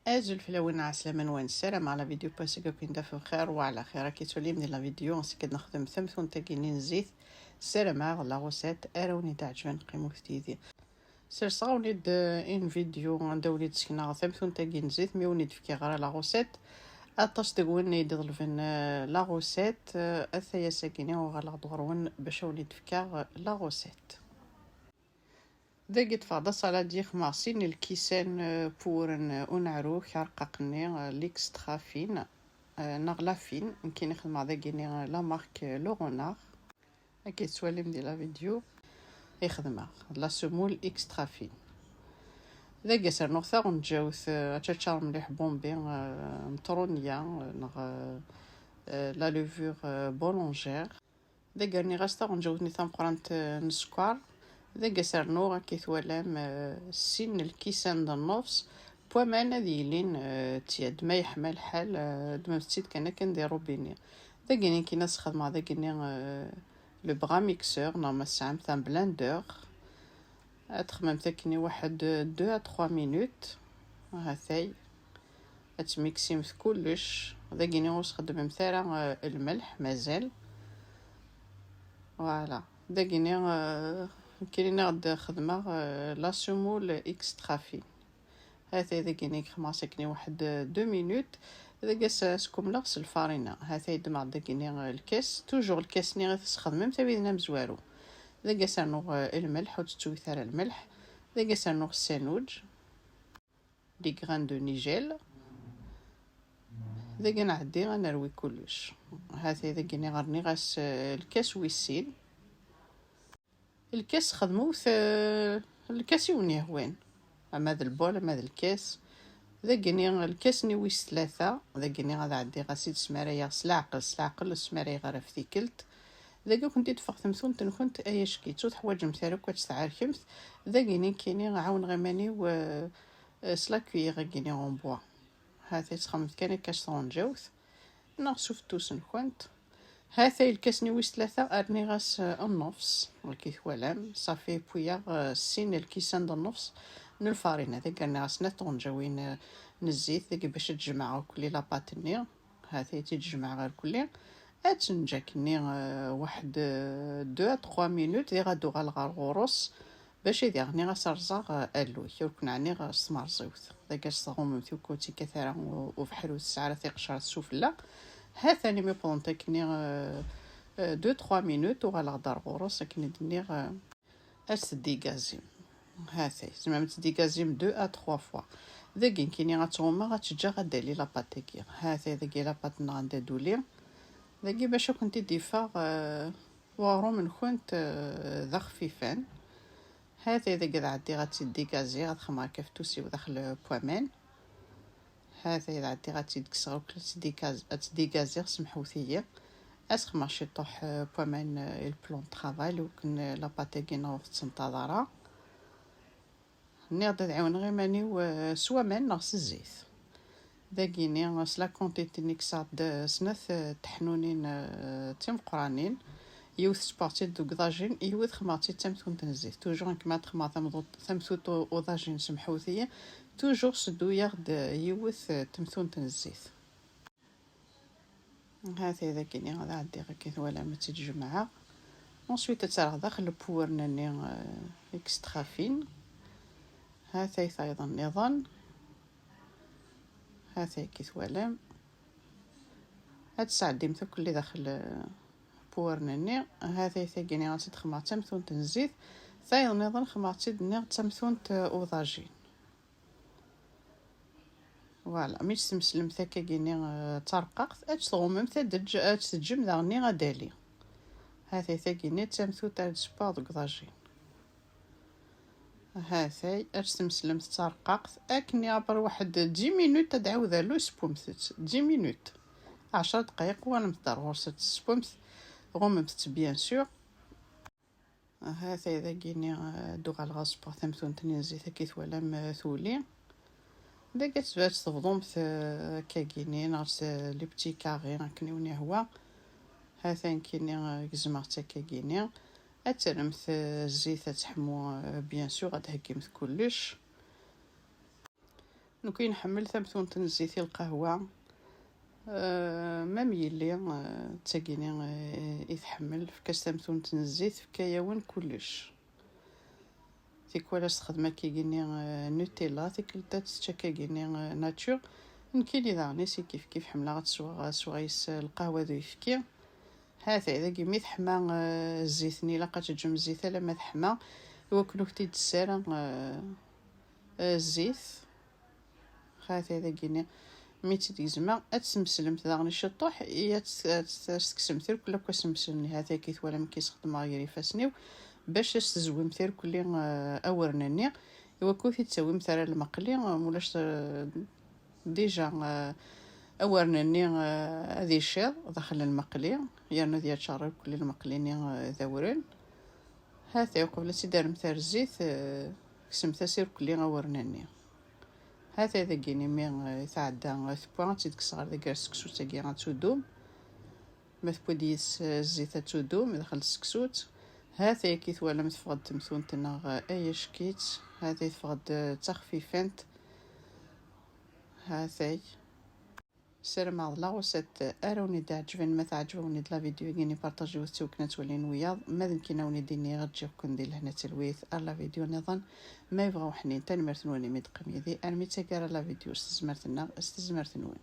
أزل في لون عسلامة وين السلام على فيديو باسكو كي ندافع خير وعلى خير كي تولي من لا فيديو نسكد نخدم ثمثون تاكينين زيت سلام لا غوسيت اراوني تعجبن قيمو فتيدي سرسا ونيد ان فيديو ندولي تسكنا ثمثون تاكين زيت مي ونيد فكي غير لا غوسيت اطاش تقولني يضلفن لا غوسيت اثيا ساكيني وغلا دورون باش وليد فكا لا غوسيت داقيت فاضا صلاة ديخ ماسين الكيسان بورن أنعرو كارقاقني ليكسترا فين نغلا فين يمكن نخدم داقيني لا مارك لورونار هاكي تسواليم دي لا فيديو يخدمها لا سمول اكسترا فين داقي سر نغثا ونتجاوث اتشار مليح بومبي مطرونيا نغ لا لوفور بولونجير داقي راني غاستا ونجاوثني ثام قرانت نسكوار ذا قسر نوغا كيثوالام سين الكيسان دا النفس بوامان هذي لين تياد ما يحمل الحال دما فتيت كان ديرو بيني ذا قيني كي ناس خدمة ذا قيني لو بغا ميكسور نورما الساعة تاع بلاندور تخمم تاكني واحد 2 à 3 مينوت هاثاي تميكسيم في كلش ذا قيني غوش خدم مثلا الملح مازال فوالا ذا قيني كاينين غد خدمه لا سمول اكسترا فين هذا اذا كاينين خماسه كني واحد 2 مينوت اذا قاس سكم لغس الفارينه هذا يدمع داكينين الكاس توجور الكاس ني غتخدم حتى بيدنا مزوارو اذا قاس نوغ الملح وتسوي ثار الملح اذا قاس نوغ السانوج لي غران دو نيجيل اذا كنعدي غنروي كلش هذا اذا كاينين غرني غاس الكاس ويسين الكاس خدموه الكاس يوني هوين اما هذا البول اما هذا الكاس ذا كيني الكاس نيويس 3 ذا كيني غادا عدي غاسيد سماريا سلاعقل السماريا غير في كلت ذا كنتي تفق ثمثون تنكنت ايش كي تو حوايج مثالك وتستعار كمث ذا كيني عاون غماني و سلاكوي غا كيني اون بوا هذا تخمت كان كاش طونجوث نغسوف توسن كنت هذا الكاس نيويس 3 ارني غاس النفس والكيثوالام صافي بويا سين الكيسان د النفس من الفارينه هذا كان غاس نطونجاوين نزيت ذاك باش تجمعوا كلي لاباطني هذا تجمع غير كلي اتنجاكني واحد 2 à 3 مينوت دي غادو غالغار غروس باش يديرني غاس رزاغ الوي يكون عني غاس مرزوث ذاك الصغوم متو كوتي كثيرا وفحلو السعره ثقشر السفله هاثاني مي بونتكني 2 3 مينوت وغالغدار غروس كني دنيغ اسديغازيم هاثاي زعما تديغازيم 2 à 3 فوا ذاك كيني غاتوما غاتجا غدالي لاباطيكي هاثاي ذاك لاباط نغندادولي ذاك باش كنتي ديفا وارو من كنت ذا خفيفان هاثاي ذاك عادي غاتديغازي غتخمر كيف توسي وداخل بوامان هذا إذا عدي غاتي تكسر وكل تديكازيغ سمحوثية أسخ ماشي طوح بوامان البلون طرافاي لو كن لاباتيكي نغوف تسنتظارا نغدا دعون غير ماني سوا مان نغس الزيت داكيني غاس لا كونتيتي نكساد سنث تحنونين تيم قرانين يوث سبارتي دو كداجين يوث خماتي تمثون تنزيت توجور كما تخما ثمثوت وضاجين سمحوثية توجور سدو ياخد يوث تمثون تنزيت هذا إذا كيني غادا عدي غاكي ولا ما تتجمعها ونسويت تسرغ داخل البور ناني اكسترا فين هذا أيضا نظام هذا كيثوالام هاد الساعة ديمتو كلي داخل بور ناني هذا ثاقيني غاتي تخمع تمثون تنزيت ثايض نظام خمعتي دنيغ تمثون اوضاجين فوالا ميش تمسلم ثاكا كيني ترققت اتشغمم تدج اتسجم داغني غدالي هذا ثاكيني تمثو تاع سبور دو كداجين هذا اتسمسلم ترققت اكني عبر واحد 10 مينوت تدعو ذالو سبومثت 10 مينوت 10 دقائق وانا متدار غرسة سبومث غممت بيان سور هذا إذا كيني دوغ على الغاز بوغ ثمثون تنزيت كيثوالام ثولي دا كتبات تفضم كاكيني نغرس لي بتي كاغي كنيوني هو هذا كيني كزمرت كاكيني اترمث الزيت تحمو بيان سور غتهكمت كلش نكون نحمل ثمثون نزيتي القهوة. مام يلي تاقيني يتحمل في كاس ثمثون الزيت في كياون كلش. تيكوالا استخدمه كيجيني نوتيلا تيكلتا تشكاكيني ناتشور نكيلي داغني سي كيف حمله غتسوغيس القهوه ذو يفكي. هذا اذا كيميت حما الزيتني لاقا تجم الزيت لما تحمى وكلو كتي تسال الزيت. هذا اذا كيني ميت ديزما اتسمسلم داغني الشطوح يا تسكسم ثير كلا كسمسلني. هذا كيف ولا ما كيستخدم غير فاسنيو باش تزوي مثير كل اورنني وكوفي تسوي مثلا المقلي مولاش ديجا اورنني هذه الشير داخل المقلي يعني ديال شارب كل المقليني ذورن. هذا قبل تدار مثال الزيت كسم تسير كل اورنني. هذا اذا كيني مي يتعدى ثبوان تيدك صغار داك السكسوت تاكي غتودوم مثبو ديس الزيت تودوم داخل السكسوت. هذا كيف ولا متفقد تمثون تناغ اي شكيت. هذا يتفقد تخفيفنت. هذا السلام على الله وسات اروني تعجبني ما تعجبوني د لا فيديو كيني بارطاجيو وكنا تولين وياض ما يمكن اوني ديني غتجي كندير هنا تلويث لا فيديو نظن ما يبغاو حنين تنمرتنوني ميد قميدي ارمي تاكار لا فيديو استزمرتنا استزمرتنون.